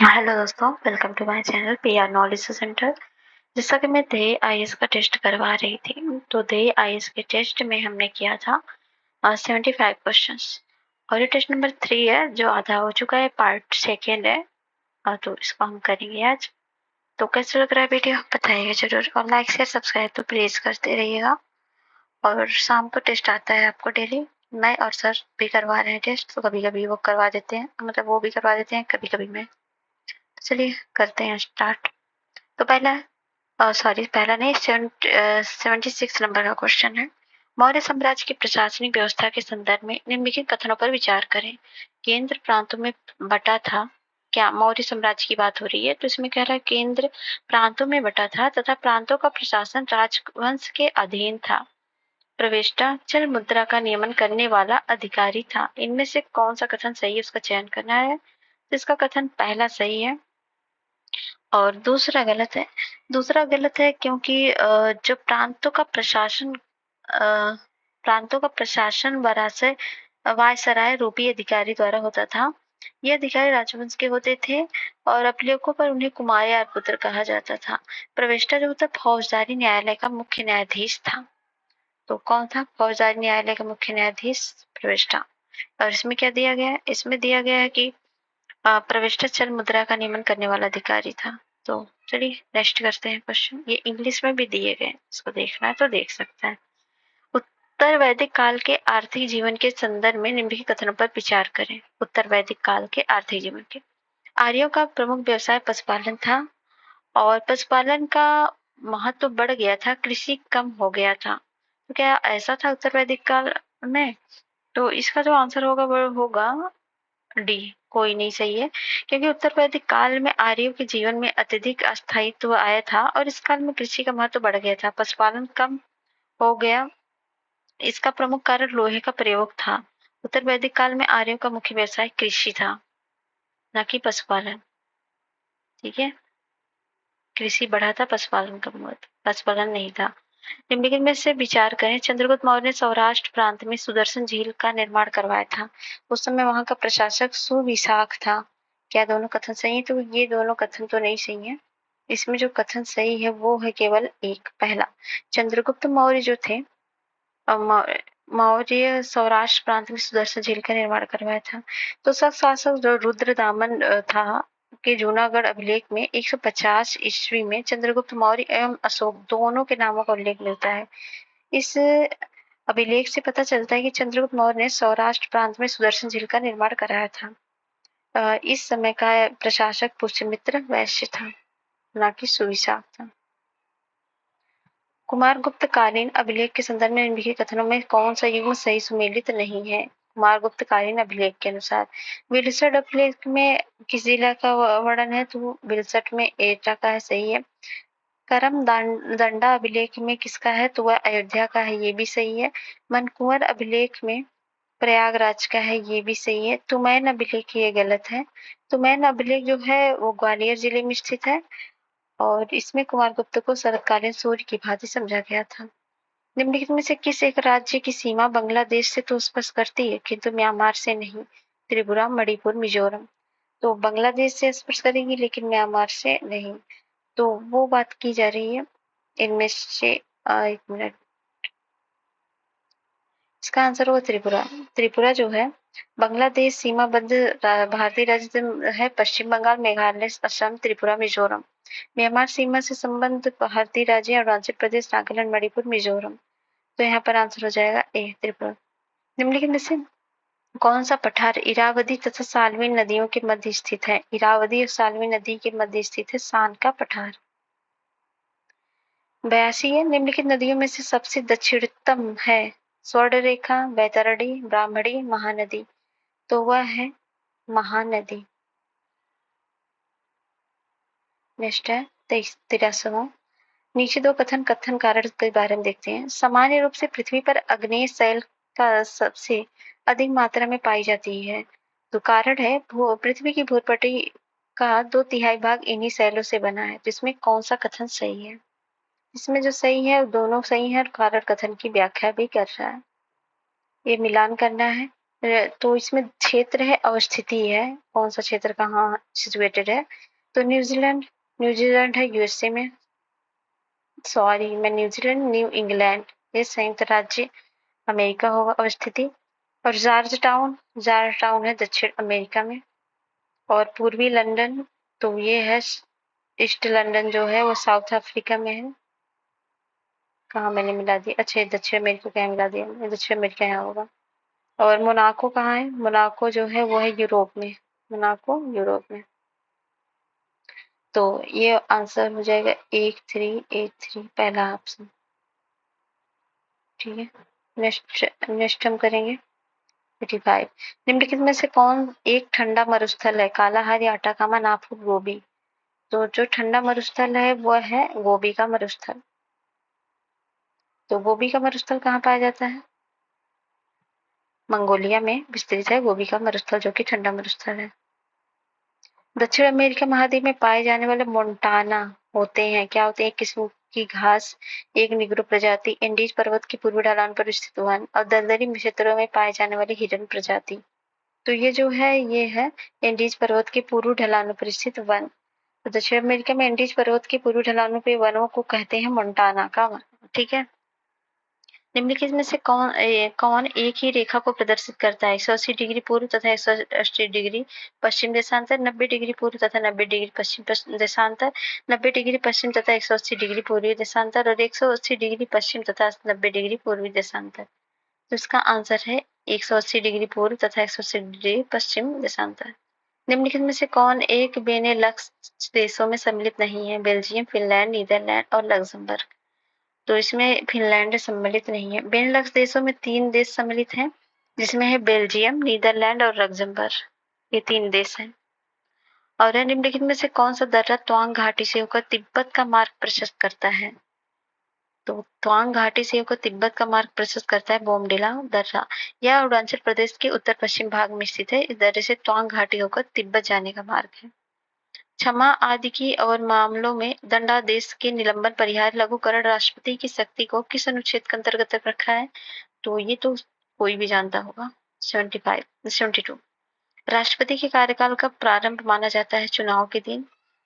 Hello दोस्तों, welcome to my channel PR knowledge centre. जैसा कि मैं देह आईएएस का टेस्ट करवा रही थी, तो देह आईएएस के टेस्ट में हमने किया था 75 क्वेश्चंस और ये टेस्ट नंबर 3 है जो आधा हो चुका है, पार्ट सेकेंड है। तो इसको हम करेंगे आज। तो कैसा लग रहा है वीडियो बताइएगा जरूर, और लाइक शेयर सब्सक्राइब तो प्लीज करते रहिएगा। और शाम को टेस्ट आता है आपको डेली। मैं और सर भी करवा रहे हैं टेस्ट, तो कभी कभी वो करवा देते हैं, मतलब वो भी करवा देते हैं, कभी कभी मैं। चलिए करते हैं स्टार्ट। तो पहला नहीं, 76 नंबर का क्वेश्चन है। मौर्य साम्राज्य की प्रशासनिक व्यवस्था के संदर्भ में निम्नलिखित कथनों पर विचार करें। केंद्र प्रांतों में बटा था। क्या मौर्य साम्राज्य की बात हो रही है? तो इसमें कह रहा है केंद्र प्रांतों में बटा था तथा प्रांतों का प्रशासन राजवंश के अधीन था। प्रविष्टा चल मुद्रा का नियमन करने वाला अधिकारी था। इनमें से कौन सा कथन सही है उसका चयन करना है। तो इसका कथन पहला सही है और दूसरा गलत है। दूसरा गलत है क्योंकि जो प्रांतों का प्रशासन वरासत वायसराय रूपी अधिकारी द्वारा होता था। ये अधिकारी राजवंश के होते थे और अभिलेखों पर उन्हें कुमार या पुत्र कहा जाता था। प्रविष्टा जो होता फौजदारी न्यायालय का मुख्य न्यायाधीश था। तो कौन था फौजदारी न्यायालय का मुख्य न्यायाधीश? प्रविष्टा। और इसमें क्या दिया गया है? इसमें दिया गया है कि प्रविष्टा चल मुद्रा का नियमन करने वाला अधिकारी था। तो चलिए नेक्स्ट करते हैं क्वेश्चन। ये इंग्लिश में भी दिए गए, इसको देखना है तो देख सकते हैं। उत्तर वैदिक काल के आर्थिक जीवन के संदर्भ में निम्नलिखित कथनों पर विचार करें। उत्तर वैदिक काल के आर्थिक जीवन के आर्यों का प्रमुख व्यवसाय पशुपालन था और पशुपालन का महत्व बढ़ गया था, कृषि कम हो गया था। तो क्या ऐसा था उत्तर वैदिक काल में? तो इसका जो आंसर होगा वो होगा डी, कोई नहीं सही है, क्योंकि उत्तर वैदिक काल में आर्यों के जीवन में अत्यधिक अस्थायित्व आया था और इस काल में कृषि का महत्व बढ़ गया था, पशुपालन कम हो गया। इसका प्रमुख कारण लोहे का प्रयोग था। उत्तर वैदिक काल में आर्यों का मुख्य व्यवसाय कृषि था, न कि पशुपालन। ठीक है, कृषि बढ़ा था, पशुपालन कम हुआ था, पशुपालन नहीं था। निम्नलिखित में से विचार करें। चंद्रगुप्त मौर्य ने सौराष्ट्र प्रांत में सुदर्शन झील का निर्माण करवाया था। उस समय वहां का प्रशासक सुविशाख था। क्या दोनों कथन सही है? तो ये दोनों कथन तो नहीं सही है। इसमें जो कथन सही है वो है केवल एक, पहला। चंद्रगुप्त मौर्य जो थे, मौर्य सौराष्ट्र प्रांत में सुदर्शन झील का निर्माण करवाया था। तो शासक जो रुद्रदामन था के जूनागढ़ अभिलेख में 150 ईस्वी में चंद्रगुप्त मौर्य एवं अशोक दोनों के नामों का उल्लेख मिलता है। इस अभिलेख से पता चलता है कि चंद्रगुप्त मौर्य ने सौराष्ट्र प्रांत में सुदर्शन झील का निर्माण कराया था। इस समय का प्रशासक पुष्यमित्र वैश्य था, न कि सुविशाख था। कुमार गुप्त कालीन अभिलेख के संदर्भ में निम्नलिखित कथनों में कौन सा युग्म सही सुमेलित नहीं है? कुमार गुप्त कालीन अभिलेख के अनुसार बिलसट अभिलेख में किस जिला का वर्णन है? तो बिलसट में एटा का है, सही है। करम दंडा अभिलेख में किसका है? तो वह अयोध्या का है, ये भी सही है। मनकुंवर अभिलेख में प्रयागराज का है, ये भी सही है। तुमैन अभिलेख ये गलत है। तुमैन अभिलेख जो है वो ग्वालियर जिले में स्थित है और इसमें कुमार गुप्त को शरतकालीन सूर्य की भांति समझा गया था। निम्नलिखित में से किस एक राज्य की सीमा बांग्लादेश से तो स्पर्श करती है किंतु म्यांमार से नहीं? त्रिपुरा, मणिपुर, मिजोरम। तो बांग्लादेश से स्पर्श करेगी लेकिन म्यांमार से नहीं, तो वो बात की जा रही है इनमें से। एक मिनट, इसका आंसर होगा त्रिपुरा। त्रिपुरा जो है बांग्लादेश सीमाबद्ध भारतीय राज्य है। पश्चिम बंगाल, मेघालय, असम, त्रिपुरा, मिजोरम। म्यांमार सीमा से संबंध भारतीय राज्य अरुणाचल प्रदेश, नागालैंड, मणिपुर, मिजोरम। तो यहाँ पर आंसर हो जाएगा ए, त्रिपुरा। निम्नलिखित में से कौन सा पठार इरावदी तथा साल्वी नदियों के मध्य स्थित है? इरावदी और साल्वी नदी के मध्य स्थित है सान का पठार। 82 है। निम्नलिखित नदियों में से सबसे दक्षिणतम है? स्वर्णरेखा, बैतरणी, ब्राह्मणी, महानदी। तो वह है महानदी। नेक्स्ट है 83वां। नीचे दो कथन कारण के बारे में देखते हैं। सामान्य रूप से पृथ्वी पर अग्नेय शैल का सबसे अधिक मात्रा में पाई जाती है। तो कारण है पृथ्वी की भूपटल का 2/3 भाग इन्हीं शैलों से बना है। जिसमें कौन सा कथन सही है? इसमें जो सही है दोनों सही है और कारण कथन की व्याख्या भी कर रहा है। ये मिलान करना है। तो इसमें क्षेत्र है, अवस्थिति है, कौन सा क्षेत्र कहाँ सिचुएटेड है। तो न्यूजीलैंड है यूएसए में, सॉरी मैं न्यूजीलैंड, न्यू इंग्लैंड ये संयुक्त राज्य अमेरिका होगा अवस्थिति। और जॉर्ज टाउन है दक्षिण अमेरिका में। और पूर्वी लंदन तो ये है, ईस्ट लंदन जो है वो साउथ अफ्रीका में है। कहाँ मैंने मिला दिया, अच्छा ये दक्षिण अमेरिका क्या मिला दिया, दक्षिण अमेरिका यहाँ होगा। और मोनाको कहाँ है, मोनाको जो है वो है यूरोप में, मोनाको यूरोप में। तो ये आंसर हो जाएगा 8383 पहला ऑप्शन। ठीक है, नेक्स्ट हम करेंगे 85। निम्नलिखित में से कौन एक ठंडा मरुस्थल है, कालाहारी, आटाकामा, नाफुर, गोबी। तो जो ठंडा मरुस्थल है वो है गोबी का मरुस्थल। तो गोबी का मरुस्थल कहाँ पाया जाता है, मंगोलिया में विस्तृत है गोबी का मरुस्थल जो कि ठंडा मरुस्थल है। दक्षिण अमेरिका महाद्वीप में पाए जाने वाले मोंटाना होते हैं, क्या होते हैं, एक किस्म की घास, एक निग्रो प्रजाति, एंडीज पर्वत की पूर्वी ढलान पर स्थित वन और दलदली क्षेत्रों में पाए जाने वाली हिरन प्रजाति। तो ये जो है ये है एंडीज पर्वत के पूर्व ढलानों पर स्थित वन। तो दक्षिण अमेरिका में एंडीज पर्वत के पूर्व ढलानों पे वनों को कहते हैं मोंटाना का वन। ठीक है, निम्नलिखित में से कौन एक ही रेखा को प्रदर्शित करता है, 180 डिग्री पूर्व तथा 180 डिग्री पश्चिम देशांतर, 90 डिग्री पूर्व तथा 90 डिग्री पश्चिम देशांतर, 90 डिग्री पश्चिम तथा 180 डिग्री पूर्वी देशांतर और 180 डिग्री पश्चिम तथा 90 डिग्री पूर्वी देशांतर। तो इसका आंसर है 180 डिग्री पूर्व तथा 180 डिग्री पश्चिम देशांतर। निम्नलिखित में से कौन एक बेनेलक्स देशों में सम्मिलित नहीं है, बेल्जियम, फिनलैंड, नीदरलैंड और लक्जमबर्ग। तो इसमें फिनलैंड सम्मिलित नहीं है। बेनेलक्स देशों में 3 देश सम्मिलित हैं, जिसमें है बेल्जियम, नीदरलैंड और लक्जमबर्ग, ये 3 देश हैं। और निम्नलिखित में से कौन सा दर्रा त्वांग घाटी से होकर तिब्बत का मार्ग प्रशस्त करता है। तो त्वांग घाटी से होकर तिब्बत का मार्ग प्रशस्त करता है बोमडिला दर्रा। यह अरुणाचल प्रदेश के उत्तर पश्चिम भाग में स्थित है। इस दर्रे से त्वांग घाटी होकर तिब्बत जाने का मार्ग है। क्षमा आदि की और मामलों में दंडादेश के निलंबन, परिहार, लघुकरण राष्ट्रपति की शक्ति को किस अनुच्छेद के अंतर्गत रखा है। तो ये तो कोई भी जानता होगा, 72। राष्ट्रपति के कार्यकाल का प्रारंभ माना जाता है चुनाव के दिन,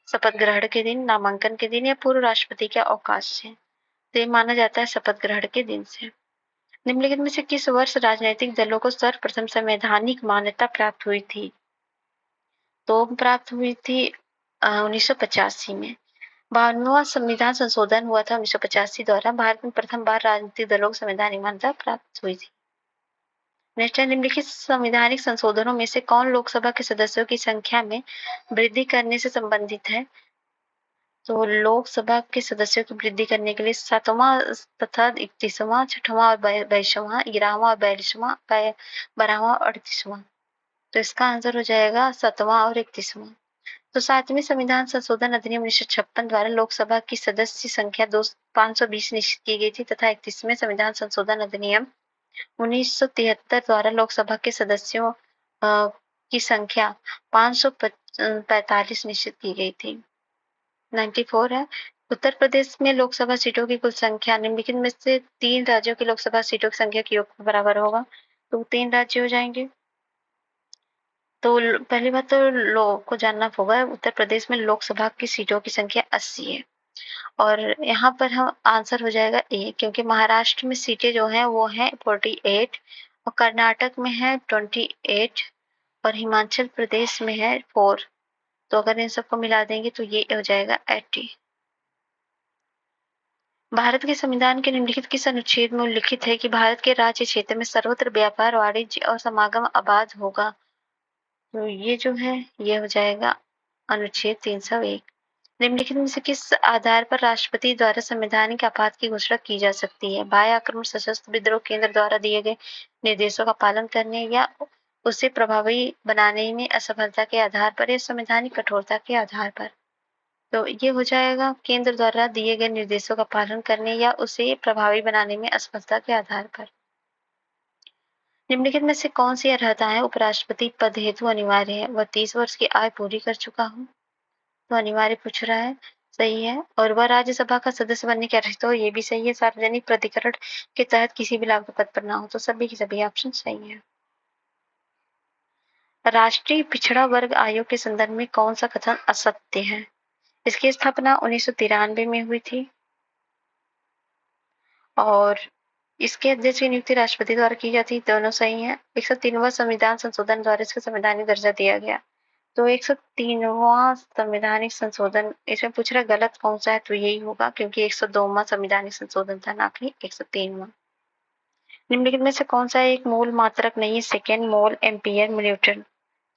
शपथ ग्रहण के दिन, नामांकन के दिन या पूर्व राष्ट्रपति के अवकाश से। तो ये माना जाता है शपथ ग्रहण के दिन से। निम्नलिखित में से किस वर्ष राजनीतिक दलों को सर्वप्रथम संवैधानिक मान्यता प्राप्त हुई थी। तो प्राप्त हुई थी 1985 में। 52वां संविधान संशोधन हुआ था 1985 द्वारा। भारत में प्रथम बार राजनीतिक दलों को संवैधानिक मान्यता प्राप्त हुई थी। नेक्स्ट है, निम्नलिखित संवैधानिक संशोधनों में से कौन लोकसभा के सदस्यों की संख्या में वृद्धि करने से संबंधित है। तो लोकसभा के सदस्यों की वृद्धि करने के लिए 7वां तथा 31वां, 6वां और 22वां, 11वां और 42वां, 12वां और 38वां। तो इसका आंसर हो जाएगा 7वां और 31वां। तो 7वें संविधान संशोधन अधिनियम 1956 द्वारा लोकसभा की सदस्य संख्या 520 निश्चित की गई थी तथा 31वें संविधान संशोधन अधिनियम 1973 द्वारा लोकसभा के सदस्यों की संख्या 545 निश्चित की गई थी। 94 है, उत्तर प्रदेश में लोकसभा सीटों की कुल संख्या निम्नलिखित में से 3 राज्यों की लोकसभा सीटों की संख्या के योग के बराबर होगा। तो 3 राज्य हो जाएंगे। तो पहली बात तो लोगों को जानना होगा, उत्तर प्रदेश में लोकसभा की सीटों की संख्या 80 है और यहाँ पर हम आंसर हो जाएगा ए, क्योंकि महाराष्ट्र में सीटें जो हैं वो हैं 48 और कर्नाटक में है 28 और हिमाचल प्रदेश में है 4। तो अगर इन सबको मिला देंगे तो ये हो जाएगा 80। भारत के संविधान के निम्नलिखित किस अनुच्छेद में उल्लिखित है कि भारत के राज्य क्षेत्र में सर्वत्र व्यापार, वाणिज्य और समागम आबाद होगा। तो ये जो है ये हो जाएगा अनुच्छेद 301। निम्नलिखित में से किस आधार पर राष्ट्रपति द्वारा संवैधानिक आपात की घोषणा की जा सकती है। बाह्य आक्रमण, सशस्त्र विद्रोह, केंद्र द्वारा दिए गए निर्देशों का पालन करने या उसे प्रभावी बनाने में असफलता के आधार पर या संवैधानिक कठोरता के आधार पर। तो ये हो जाएगा केंद्र द्वारा दिए गए निर्देशों का पालन करने या उसे प्रभावी बनाने में असफलता के आधार पर। निम्नलिखित में से कौन सी अर्हताएं उपराष्ट्रपति पद हेतु अनिवार्य है। वह 30 वर्ष की आयु पूरी कर चुका हो, तो अनिवार्य पूछ रहा है, सही है। और वह राज्यसभा का सदस्य बनने के अर्हता हो, ये भी सही है। सार्वजनिक प्राधिकरण के तहत किसी भी लागू पद पर ना हो, तो सभी के सभी ऑप्शन सही है। राष्ट्रीय पिछड़ा वर्ग आयोग के संदर्भ में कौन सा कथन असत्य है? इसकी स्थापना 1993 में हुई थी और इसके अध्यक्ष की नियुक्ति राष्ट्रपति द्वारा की जाती, दोनों सही है। 103वां संविधान संशोधन द्वारा इसको संवैधानिक दर्जा दिया गया। तो 103वां संवैधानिक संशोधन, इसमें पूछ रहा गलत कौन सा है, तो यही होगा क्योंकि 102वां संवैधानिक संशोधन था, ना कि 103वां। निम्नलिखित में से कौन सा एक मूल मात्रक नहीं है? सेकेंड, मोल, एम्पियर, न्यूटन।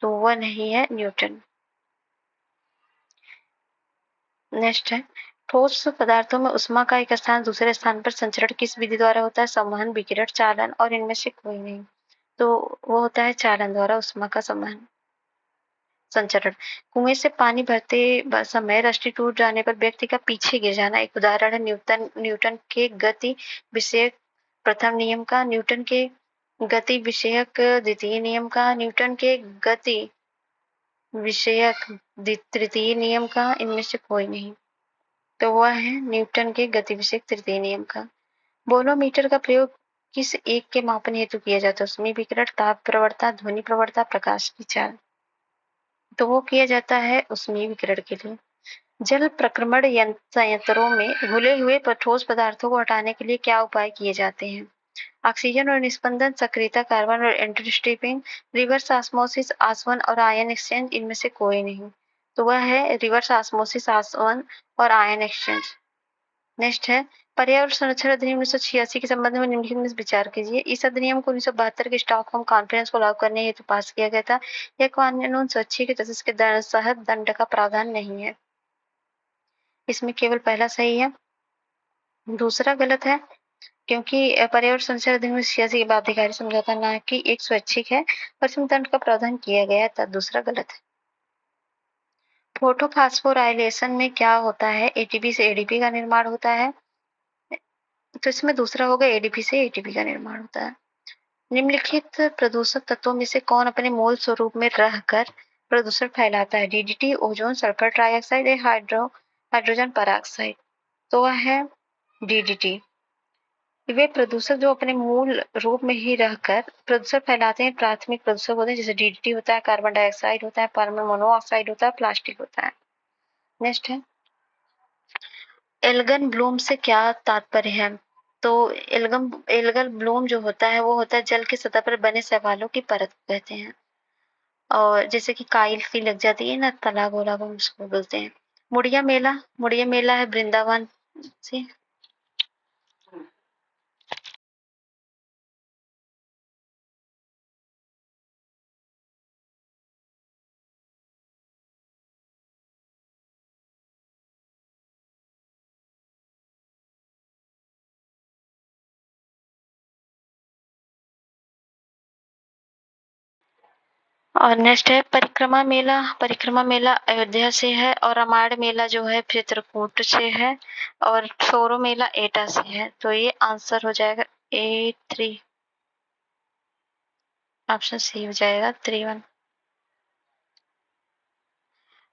तो वह नहीं है न्यूटन। नेक्स्ट है, ठोस पदार्थों में उष्मा का एक स्थान दूसरे स्थान पर संचरण किस विधि द्वारा होता है? संवहन, विकिरण, चालन, और इनमें से कोई नहीं। तो वो होता है चालन द्वारा उष्मा का संवहन, संचरण। कुएं से पानी भरते समय रस्सी टूट जाने पर व्यक्ति का पीछे गिर जाना एक उदाहरण है न्यूटन के गति विषयक प्रथम नियम का, न्यूटन के गति विषयक द्वितीय नियम का, न्यूटन के गति विषयक तृतीय नियम का, इनमें से कोई नहीं। तो वह है न्यूटन के गति विषयक तृतीय नियम का। बोलोमीटर का प्रयोग किस एक के मापन हेतु किया जाता है? उसमें विकिरण, ताप प्रवणता, ध्वनि प्रवणता, प्रकाश की चाल। तो वो किया जाता है उसमें विकिरण के लिए। जल प्रक्रमण संयंत्रों में घुले हुए ठोस पदार्थों को हटाने के लिए क्या उपाय किए जाते हैं? ऑक्सीजन और निस्पंदन, सक्रियता, कार्बन और एंटीस्ट्रिपिंग, रिवर्स ऑस्मोसिस, आसवन और आयन एक्सचेंज, इनमें से कोई नहीं। तो वह है रिवर्स ऑस्मोसिस, आसवन और आयन एक्सचेंज। नेक्स्ट है, पर्यावरण संरक्षण अधिनियम 1986 के संबंध में निम्नलिखित में विचार कीजिए। इस अधिनियम को 1972 के स्टॉकहोम कॉन्फ्रेंस को लागू करने हेतु पास किया गया था। यह कानून स्वैच्छिक के तहत के तहत दंड का प्रावधान नहीं है। इसमें केवल पहला सही है, दूसरा गलत है, क्योंकि पर्यावरण संरक्षण अधिनियम 1986 के बाध्यकारी समझौता ना कि एक स्वैच्छिक है और इसमें दंड का प्रावधान किया गया है, तब दूसरा गलत है। फोटोफॉस्फोराइलेशन में क्या होता है? एटीपी से एडीपी का निर्माण होता है, तो इसमें दूसरा होगा, एडीपी से एटीपी का निर्माण होता है। निम्नलिखित प्रदूषक तत्वों में से कौन अपने मूल स्वरूप में रहकर प्रदूषण फैलाता है? डीडीटी, ओजोन, सल्फर ट्राइऑक्साइड या हाइड्रोजन पेरोक्साइड। तो वह है डीडीटी। वे प्रदूषक जो अपने मूल रूप में ही रहकर प्रदूषण फैलाते हैं प्राथमिक प्रदूषक होते हैं, जैसे डीडीटी होता है, कार्बन डाइऑक्साइड होता है, परमाणु मोनोऑक्साइड होता है, प्लास्टिक होता है। नेक्स्ट है, एल्गन ब्लूम से क्या तात्पर्य है? तो एल्गन ब्लूम जो होता है वो होता है जल की सतह पर बने शैवालों की परत कहते हैं, और जैसे कि काइल सी लग जाती है ना तालाब वालाब, हम उसको बोलते हैं। मुड़िया मेला है वृंदावन से। और नेक्स्ट है परिक्रमा मेला अयोध्या से है, और रामायण मेला जो है चित्रकूट से है, और सोरो मेला एटा से है। तो ये आंसर हो जाएगा A3, ऑप्शन सी हो जाएगा 3-1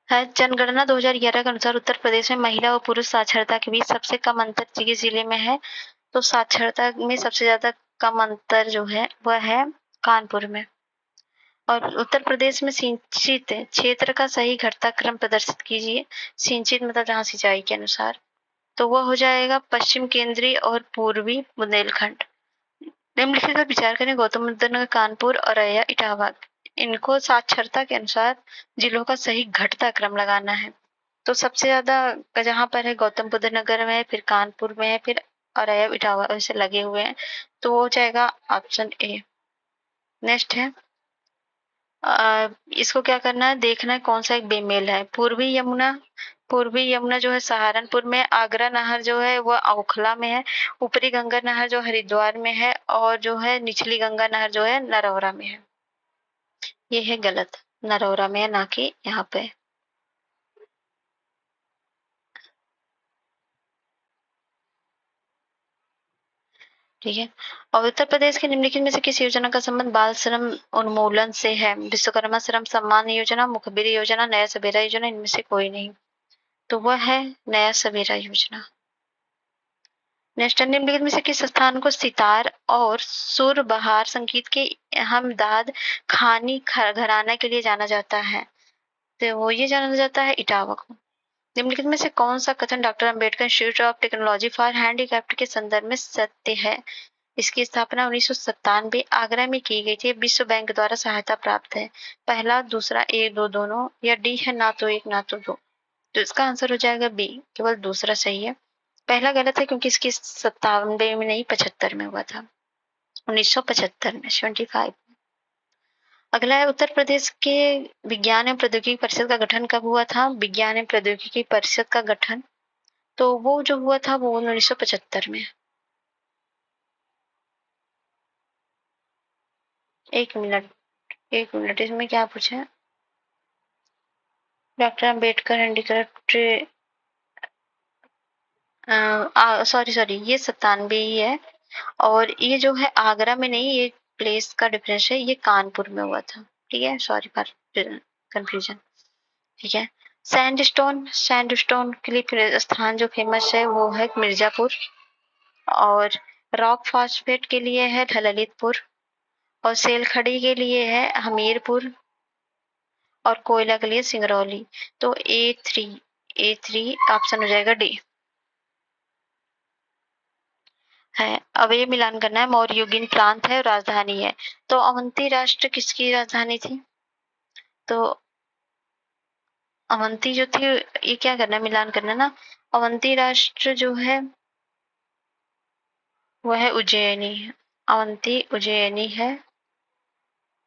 है। जनगणना 2011 के अनुसार उत्तर प्रदेश में महिला और पुरुष साक्षरता के बीच सबसे कम अंतर किस जिले में है? तो साक्षरता में सबसे ज्यादा कम अंतर जो है वह है कानपुर में। और उत्तर प्रदेश में सिंचित क्षेत्र का सही घटता क्रम प्रदर्शित कीजिए। सिंचित मतलब जहाँ सिंचाई के अनुसार, तो वह हो जाएगा पश्चिम केंद्रीय और पूर्वी बुंदेलखंड। निम्नलिखित पर विचार करें, गौतम बुद्ध नगर, कानपुर, औरैया, इटावा, इनको साक्षरता के अनुसार जिलों का सही घटता क्रम लगाना है। तो सबसे ज्यादा जहाँ पर है गौतम बुद्ध नगर में है, फिर कानपुर में है, फिर औरैया, इटावा ऐसे लगे हुए हैं, तो वो हो जाएगा ऑप्शन ए। नेक्स्ट है, इसको क्या करना है, देखना है कौन सा एक बेमेल है। पूर्वी यमुना जो है सहारनपुर में, आगरा नहर जो है वो ओखला में है, ऊपरी गंगा नहर जो हरिद्वार में है, और जो है निचली गंगा नहर जो है नरौरा में है। ये है गलत, नरौरा में है, ना कि यहाँ पे। ठीक है, और उत्तर प्रदेश के निम्नलिखित में से किस योजना का संबंध बाल श्रम उन्मूलन से है? विश्वकर्मा श्रम सम्मान योजना, मुखबिर योजना, नया सवेरा योजना, इनमें से कोई नहीं। तो वह है नया सवेरा योजना। नेक्स्ट, निम्नलिखित में से किस स्थान को सितार और सुर बहार संगीत के हमदाद खानी घराना के लिए जाना जाता है? तो वो ये जाना जाता है इटावा को। निम्नलिखित में से कौन सा कथन doctor Ambedkar institute of technology for handicapped के संदर्भ में सत्य है? इसकी स्थापना 1997 आगरा में की गई थी। विश्व बैंक द्वारा सहायता प्राप्त है। पहला, दूसरा, एक, दो, दोनों, या डी है ना तो एक ना तो दो? तो इसका आंसर हो जाएगा बी, केवल दूसरा सही है। पहला गलत है क्योंकि इसकी 97 में नहीं 75 में हुआ था, 1975 में, 75। अगला है, उत्तर प्रदेश के विज्ञान एवं प्रौद्योगिकी परिषद का गठन कब हुआ था? विज्ञान एवं प्रौद्योगिकी परिषद का गठन तो वो जो हुआ था वो 1975 में। एक मिनट, एक मिनट, इसमें क्या पूछा? डॉक्टर अम्बेडकर हैंडीक्राफ्ट, सॉरी, ये 97 ही है। और ये जो है आगरा में नहीं, ये प्लेस का डिफरेंस है, ये कानपुर में हुआ था। ठीक है, सॉरी फॉर कंफ्यूजन। ठीक है। सैंडस्टोन के लिए स्थान जो फेमस है वो है मिर्जापुर, और रॉक फॉस्फेट के लिए है ललितपुर, और सेल खड़ी के लिए है हमीरपुर, और कोयला के लिए सिंगरौली। तो ए थ्री ऑप्शन हो जाएगा डी है। अवयव मिलान करना है। मौर्ययुगीन प्रांत है, राजधानी है। तो अवंती राष्ट्र किसकी राजधानी थी? तो अवंती जो थी, ये क्या करना, मिलान करना ना। अवंती राष्ट्र जो है वो है उज्जैनी, अवंती उज्जैनी है।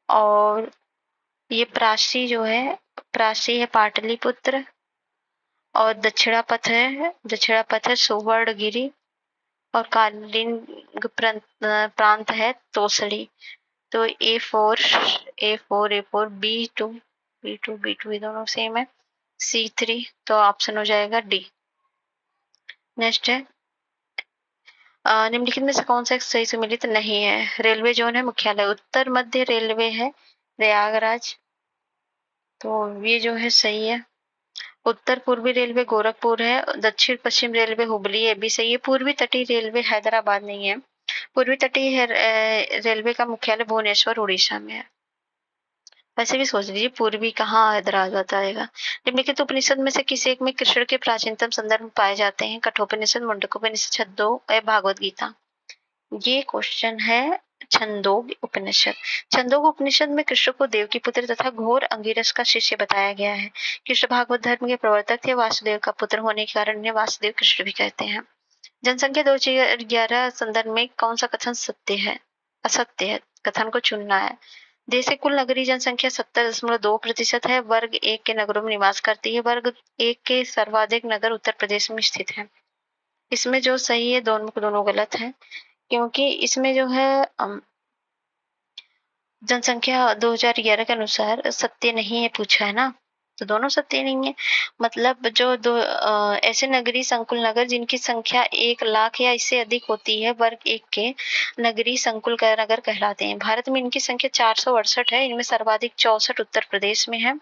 और ये प्राची जो है, प्राची है पाटलिपुत्र, और दक्षिणापथ है सुवर्णगिरी, और कालिंग प्रांत है तोसड़ी। तो ए4 बी टू ये दोनों सेम है। C3, तो ऑप्शन हो जाएगा डी। नेक्स्ट है, निम्नलिखित में से कौन सा सही सम्मिलित नहीं है? रेलवे जोन है मुख्यालय उत्तर मध्य रेलवे है प्रयागराज, तो ये जो है सही है। उत्तर पूर्वी रेलवे गोरखपुर है, दक्षिण पश्चिम रेलवे हुबली, ये भी सही है। पूर्वी तटीय रेलवे हैदराबाद नहीं है। पूर्वी तटीय रेलवे का मुख्यालय भुवनेश्वर उड़ीसा में है। वैसे भी सोच लीजिए पूर्वी कहाँ हैदराबाद आएगा। निम्नलिखित उपनिषद में से किसी एक में कृष्ण के प्राचीनतम संदर्भ पाए जाते हैं? कठोपनिषद, मुंडकोपनिषद, छंदोग या भागवत गीता? ये क्वेश्चन है छंदोग उपनिषद। छंदोग उपनिषद में कृष्ण को देव की पुत्र तथा घोर अंगिरस का शिष्य बताया गया है। कृष्ण भागवत धर्म के प्रवर्तक थे। वासुदेव का पुत्र होने के कारण इन्हें वासुदेव कृष्ण भी कहते हैं। जनसंख्या 2011 संदर्भ में कौन सा कथन सत्य है? असत्य है, कथन को चुनना है। देश की कुल नगरीय जनसंख्या 70.2% है। वर्ग 1 के नगरों में निवास करती है। वर्ग 1 के सर्वाधिक नगर उत्तर प्रदेश में स्थित है। इसमें जो सही है दोनों गलत है, क्योंकि इसमें जो है जनसंख्या 2011 के अनुसार सत्य नहीं है पूछा है ना, तो दोनों सत्य नहीं है। मतलब जो ऐसे नगरीय संकुल नगर जिनकी संख्या 1 लाख या इससे अधिक होती है, वर्ग 1 के नगरीय संकुल नगर कहलाते हैं। भारत में इनकी संख्या 468 है। इनमें सर्वाधिक 64 उत्तर प्रदेश में है।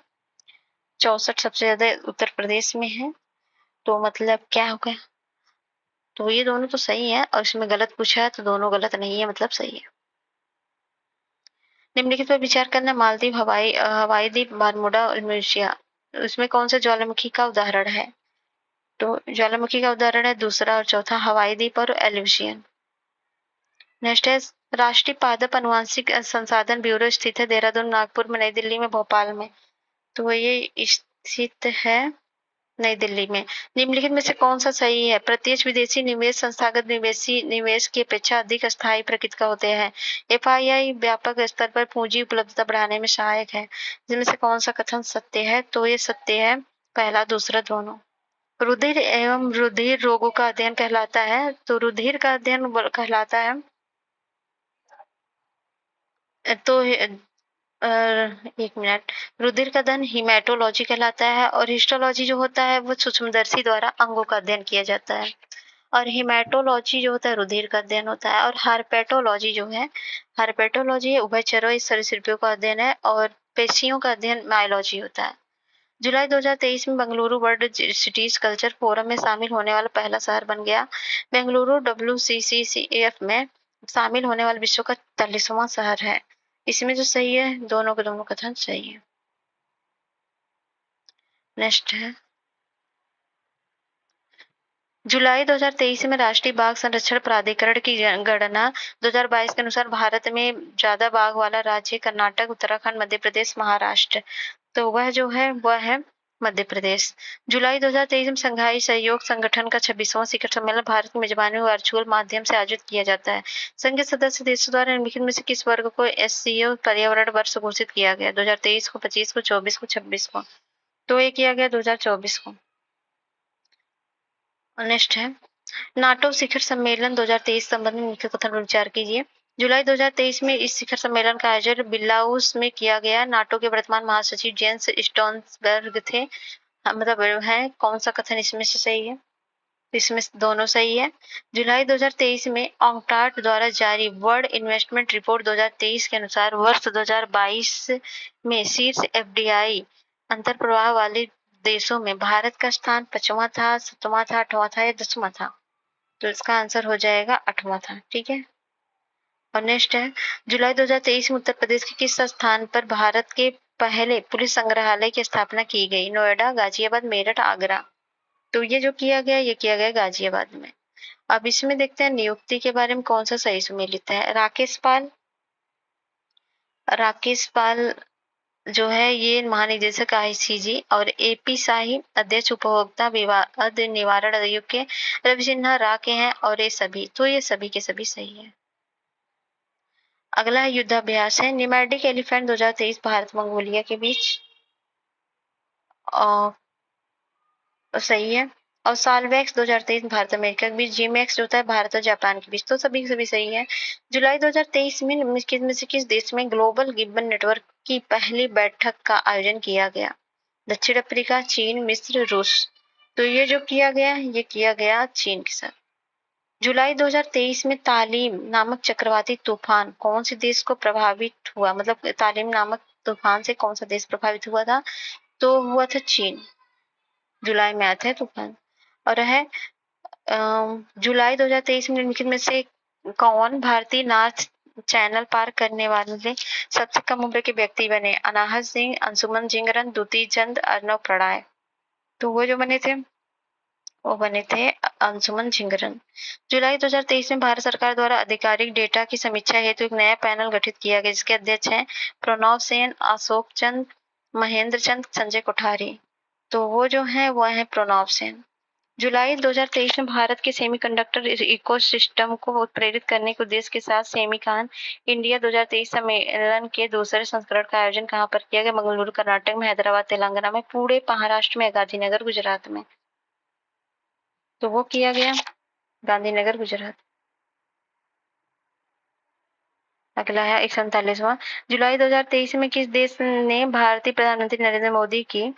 64 सबसे ज्यादा उत्तर प्रदेश में है। तो मतलब क्या होगा? तो ये दोनों तो सही है, और इसमें गलत पूछा है तो दोनों गलत नहीं है, मतलब सही है। निम्नलिखित पर विचार करना। मालदीव, हवाई द्वीप, बारमूडा और मलेशिया, उसमें कौन सा ज्वालामुखी का उदाहरण है? तो ज्वालामुखी का उदाहरण है दूसरा और चौथा, हवाई द्वीप और एल्यूशियन। नेक्स्ट है, राष्ट्रीय पादप अनुवांशिक संसाधन ब्यूरो स्थित है देहरादून, नागपुर में, नई दिल्ली में, भोपाल में? तो ये स्थित है नई दिल्ली में। निम्नलिखित में से कौन सा सही है? प्रत्यक्ष विदेशी निवेश संस्थागत विदेशी निवेश की अपेक्षा अधिक स्थायी प्रकृति का होते हैं। FII व्यापक स्तर पर पूंजी उपलब्धता बढ़ाने में सहायक है। जिनमें से कौन सा कथन सत्य है? तो ये सत्य है पहला, दूसरा, दोनों। रुधिर एवं रुधिर रोगों का अध्ययन कहलाता है, तो रुधिर का अध्ययन कहलाता है, तो एक मिनट, रुधिर का अध्ययन हिमेटोलॉजी कहलाता है, और हिस्टोलॉजी जो होता है वो सूक्ष्मदर्शी द्वारा अंगों का अध्ययन किया जाता है। और हिमेटोलॉजी जो होता है रुधिर का अध्ययन होता है। और हार्पेटोलॉजी जो है, हार्पेटोलॉजी उभयचरों सरीसृपों का अध्ययन है, और पेशियों का अध्ययन मायोलॉजी होता है। जुलाई 2023 में Bengaluru world cities culture forum में शामिल होने वाला पहला शहर बन गया। बेंगलुरु WCCCF में शामिल होने वाला विश्व का 43वां शहर है। इसमें जो सही है, दोनों के दोनों कथन सही है। नेक्स्ट है, जुलाई 2023 में राष्ट्रीय बाघ संरक्षण प्राधिकरण की गणना 2022 के अनुसार भारत में ज्यादा बाघ वाला राज्य कर्नाटक, उत्तराखंड, मध्य प्रदेश, महाराष्ट्र। तो वह जो है वह है मध्य प्रदेश। जुलाई 2023 में संघाई सहयोग संगठन का 26वां शिखर सम्मेलन भारत की मेजबानी में वर्चुअल माध्यम से आयोजित किया जाता है। संघ के सदस्य देशों द्वारा निम्नलिखित में से किस वर्ग को SCO पर्यावरण वर्ष घोषित किया गया? 2023 को, 25 को, 24 को, 26 को। तो ये किया गया 2024 को। नेक्स्ट है, नाटो शिखर सम्मेलन 2023 संबंधी मुख्य कथन पर विचार कीजिए। जुलाई 2023 में इस शिखर सम्मेलन का आयोजन बिलाउस में किया गया। नाटो के वर्तमान महासचिव जेंस स्टोल्टनबर्ग थे। मतलब है, कौन सा कथन इसमें से सही है? इसमें दोनों सही है। जुलाई 2023 में ऑक्टाड द्वारा जारी वर्ल्ड इन्वेस्टमेंट रिपोर्ट 2023 के अनुसार वर्ष 2022 में शीर्ष FDI अंतर्प्रवाह वाले देशों में भारत का स्थान 5वां था, 7वां था, 8वां था या 10वां था? तो इसका आंसर हो जाएगा 8वां था। ठीक है। और नेक्स्ट है, जुलाई 2023 में उत्तर प्रदेश के किस स्थान पर भारत के पहले पुलिस संग्रहालय की स्थापना की गई? नोएडा, गाजियाबाद, मेरठ, आगरा। तो ये जो किया गया, ये किया गया गाजियाबाद में। अब इसमें देखते हैं नियुक्ति के बारे में कौन सा सही सुमेलित है। राकेश पाल जो है ये महानिदेशक ICG और AP शाही अध्यक्ष उपभोक्ता विवाद निवारण आयोग के। रवि सिन्हा रा के हैं और ये सभी, तो ये सभी के सभी सही है। अगला युद्धाभ्यास है निमैटिक एलिफेंट 2023 भारत मंगोलिया के बीच, और सही है। और सालवैक्स 2023 भारत अमेरिका के बीच, जीमैक्स जो होता है भारत और जापान के बीच, तो सभी सभी सही है। जुलाई 2023 में किस देश में ग्लोबल गिब्बन नेटवर्क की पहली बैठक का आयोजन किया गया? दक्षिण अफ्रीका, चीन, मिस्र, रूस। तो ये जो किया गया, ये किया गया चीन के साथ। जुलाई 2023 में तालीम नामक चक्रवाती तूफान कौन से देश को प्रभावित हुआ? मतलब तालीम नामक तूफान से कौन सा देश प्रभावित हुआ था? तो हुआ था चीन। जुलाई में आया था तूफान। और है जुलाई 2023 में निम्नलिखित में से कौन भारतीय नाथ चैनल पार करने वाले सबसे कम उम्र के व्यक्ति बने? अनाहत सिंह, अंशुमन जिंगरन, दुती चंद, अर्णव प्रणय। तो वो जो बने थे वो बने थे अंशुमन जिंगरन। जुलाई 2023 में भारत सरकार द्वारा आधिकारिक डेटा की समीक्षा हेतु एक नया पैनल गठित किया गया जिसके अध्यक्ष हैं प्रणव सेन, अशोक चंद, महेंद्र चंद, संजय कोठारी। तो वो जो है वो है प्रणव सेन। जुलाई 2023 में भारत के सेमीकंडक्टर इकोसिस्टम को उत्प्रेरित करने के उद्देश्य के साथ सेमीकान इंडिया 2023 सम्मेलन के दूसरे संस्करण का आयोजन कहां पर किया गया? मंगलुरु कर्नाटक में, हैदराबाद तेलंगाना में, पुणे महाराष्ट्र में, गांधीनगर गुजरात में। तो वो किया गया गांधीनगर गुजरात। अगला है 147वां, जुलाई 2023 में किस देश ने भारतीय प्रधानमंत्री नरेंद्र मोदी की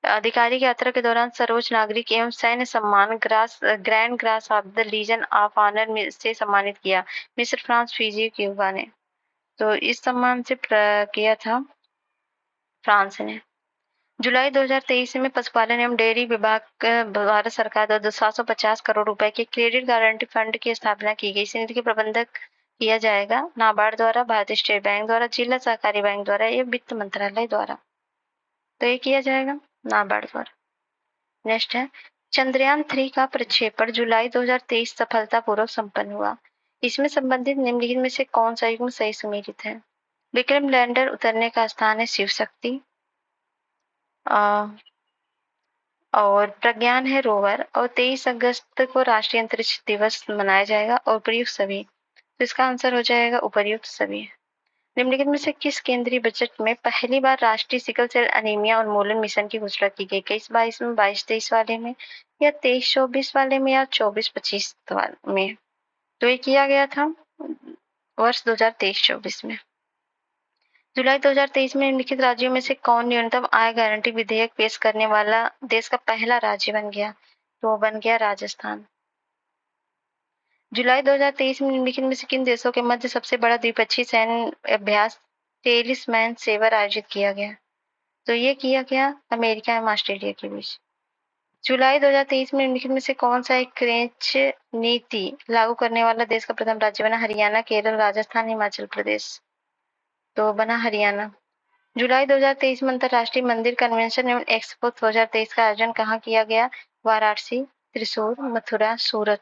आधिकारिक यात्रा के दौरान सर्वोच्च नागरिक एवं सैन्य सम्मान Grand Cross of the Legion of Honour से सम्मानित किया? मिस्र, फ्रांस, फिजी, क्यूबा ने। तो इस सम्मान से किया था फ्रांस ने। जुलाई 2023 में पशुपालन एवं डेयरी विभाग भारत सरकार द्वारा 750 करोड़ रुपए के क्रेडिट गारंटी फंड की स्थापना की गई। इस निधि के प्रबंधक किया जाएगा नाबार्ड द्वारा, भारतीय स्टेट बैंक द्वारा, जिला सहकारी बैंक द्वारा या वित्त मंत्रालय द्वारा। तो ये किया जाएगा नाबार्ड द्वारा। नेक्स्ट है, चंद्रयान 3 का प्रक्षेपण जुलाई 2023 सफलतापूर्वक संपन्न हुआ। इसमें संबंधित निम्नलिखित में से कौन सा युग्म सही सुमेलित है? विक्रम लैंडर उतरने का स्थान है शिव शक्ति, और प्रज्ञान है रोवर, और 23 अगस्त को राष्ट्रीय अंतरिक्ष दिवस मनाया जाएगा। और उपर्युक्त सभी, तो इसका आंसर हो जाएगा उपर्युक्त सभी। निम्नलिखित में से किस केंद्रीय बजट में पहली बार राष्ट्रीय सिकल सेल अनीमिया उन्मूलन मिशन की घोषणा की गई? 21-22 में, 22-23 वाले में, या 23-24 वाले में, या 24-25 वाले में? तो ये किया गया था वर्ष 2023-24 में। जुलाई 2023 में निम्नलिखित राज्यों में से कौन न्यूनतम आय गारंटी विधेयक पेश करने वाला देश का पहला राज्य बन गया? तो वो बन गया राजस्थान। जुलाई 2023 में निम्नलिखित में से किन देशों के मध्य सबसे बड़ा द्विपक्षीय सैन्य अभ्यास टेलिस्मैन सेवर आयोजित किया गया? तो ये किया गया अमेरिका एवं ऑस्ट्रेलिया के बीच। जुलाई 2023 में निम्नलिखित में से कौन सा एक क्रेंच नीति लागू करने वाला देश का प्रथम राज्य बना? हरियाणा, केरल, राजस्थान, हिमाचल प्रदेश। तो बना हरियाणा। जुलाई 2023 में अंतर्राष्ट्रीय मंदिर कन्वेंशन एवं एक्सपो 2023 का आयोजन कहाँ किया गया? वाराणसी, त्रिशूर, मथुरा, सूरत।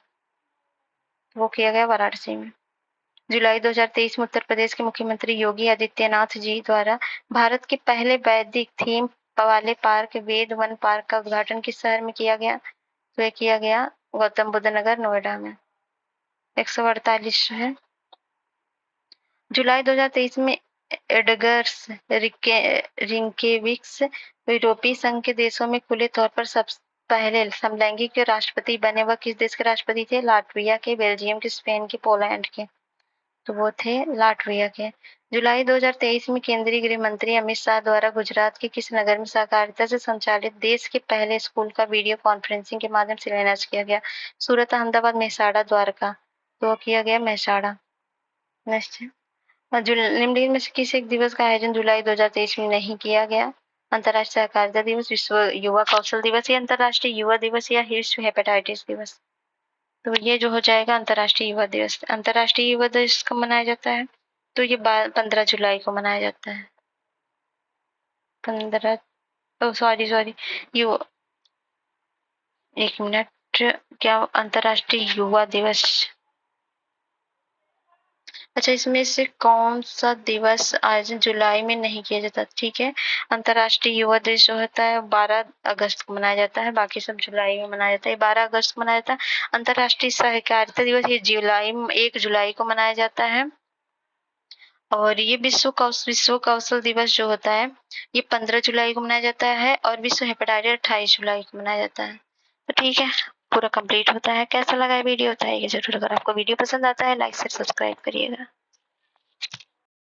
वो किया गया वाराणसी में। जुलाई 2023 में उत्तर प्रदेश के मुख्यमंत्री योगी आदित्यनाथ जी द्वारा भारत के पहले वैदिक थीम वाले पार्क वेद वन पार्क का उद्घाटन किस शहर में किया गया? तो ये किया गया गौतम बुद्ध नगर, नोएडा में। 148 है। जुलाई 2023 में एडगर्स रिंकेविक्स यूरोपीय संघ के देशों में खुले तौर पर सबसे पहले समलैंगिक राष्ट्रपति बने। वह किस देश के राष्ट्रपति थे? लाटविया के, बेल्जियम के, स्पेन के, पोलैंड के। तो वो थे लाटविया के। जुलाई 2023 में केंद्रीय गृह मंत्री अमित शाह द्वारा गुजरात के किस नगर में सहकारिता से संचालित देश के पहले स्कूल का वीडियो कॉन्फ्रेंसिंग के माध्यम से शिलान्यास किया गया? सूरत, अहमदाबाद, मेहसाणा, द्वारका। तो किया गया मेहसाणा। नेक्स्ट है, निम्नलिखित में से किस एक दिवस का आयोजन जुलाई 2023 में नहीं किया गया? अंतर्राष्ट्रीय सहकारिता दिवस, विश्व युवा कौशल दिवस या अंतर्राष्ट्रीय युवा दिवस या विश्व हेपेटाइटिस दिवस। तो ये जो हो जाएगा अंतर्राष्ट्रीय युवा दिवस। अंतर्राष्ट्रीय युवा दिवस कब मनाया जाता है? तो ये 15 जुलाई को मनाया जाता है। 15 सॉरी यू एक मिनट, क्या अंतर्राष्ट्रीय युवा दिवस? अच्छा, इसमें से कौन सा दिवस आयोजन जुलाई में नहीं किया जाता? ठीक है, अंतर्राष्ट्रीय युवा दिवस जो होता है 12 अगस्त को मनाया जाता है, बाकी सब जुलाई में मनाया जाता है। 12 अगस्त को मनाया जाता है। अंतर्राष्ट्रीय सहकारिता दिवस ये 1 जुलाई को मनाया जाता है। और ये विश्व कौशल दिवस जो होता है ये 15 जुलाई को मनाया जाता है और विश्व हेपेटाइटिस 28 जुलाई को मनाया जाता है। तो ठीक है, पूरा कंप्लीट होता है। कैसा लगा वीडियो बताइएगा जरूर। अगर आपको वीडियो पसंद आता है लाइक शेयर सब्सक्राइब करिएगा।